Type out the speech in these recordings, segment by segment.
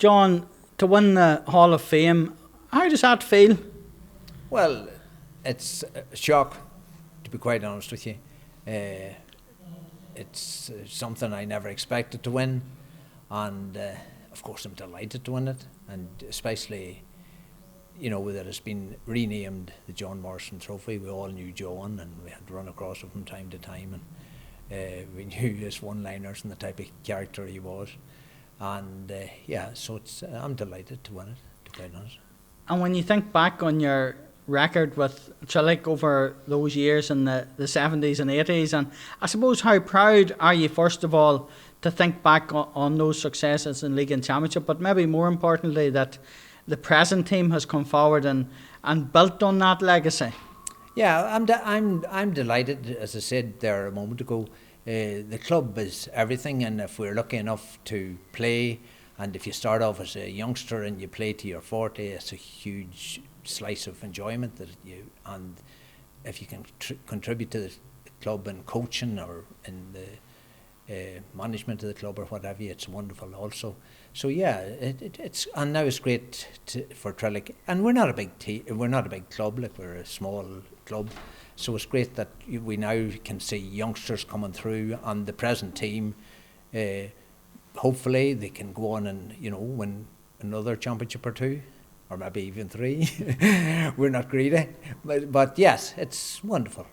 John, to win the Hall of Fame, how does that feel? Well, it's a shock, to be quite honest with you. It's something I never expected to win, and of course I'm delighted to win it, and especially, that it's been renamed the John Morrison Trophy. We all knew John, and we had to run across him from time to time, and we knew his one-liners and the type of character he was, and so I'm delighted to win it, to be quite honest. And when you think back on your record with Trillick over those years in the 70s and 80s, and I suppose how proud are you, first of all, to think back on those successes in league and championship, but maybe more importantly that the present team has come forward and built on that legacy? Yeah, I'm delighted. As I said there a moment ago, the club is everything, and if we're lucky enough to play, and if you start off as a youngster and you play to your 40, it's a huge slice of enjoyment and if you can contribute to the club in coaching or in the management of the club or whatever, it's wonderful also. So yeah, it's and now it's great for Trillick, and we're not a big we're not a big club, like we're a small club, so it's great that we now can see youngsters coming through, and the present team, hopefully they can go on and win another championship or two, or maybe even 3. We're not greedy, but yes, it's wonderful.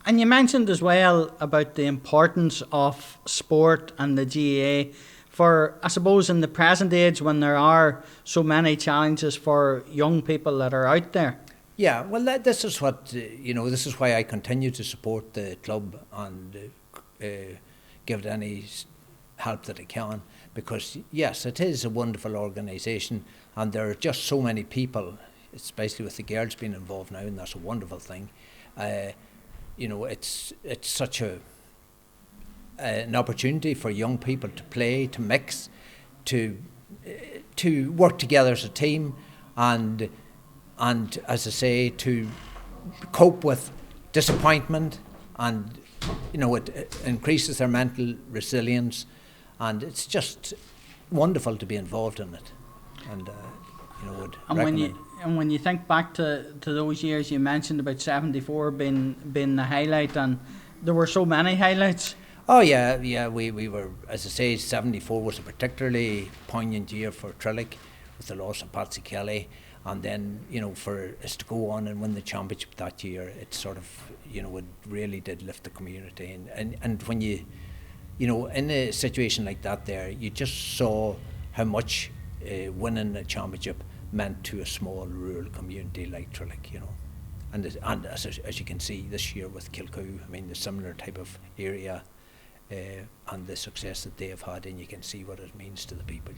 And you mentioned as well about the importance of sport and the GAA for, I suppose, in the present age when there are so many challenges for young people that are out there. Yeah, well, this is what, this is why I continue to support the club and give it any help that I can, because yes, it is a wonderful organisation, and there are just so many people, especially with the girls being involved now, and that's a wonderful thing. It's such an opportunity for young people to play, to mix, to work together as a team, and as I say, to cope with disappointment, and it increases their mental resilience, and it's just wonderful to be involved in it, and would recommend. And when you think back to those years, you mentioned about 74 being the highlight, and there were so many highlights. Oh yeah, we were, as I say, 74 was a particularly poignant year for Trillick with the loss of Patsy Kelly, and then for us to go on and win the championship that year, it sort of it really did lift the community, and when you in a situation like that, there you just saw how much winning a championship meant to a small rural community like Trillick, and as you can see this year with Kilcoo, I mean the similar type of area, and the success that they have had, and you can see what it means to the people,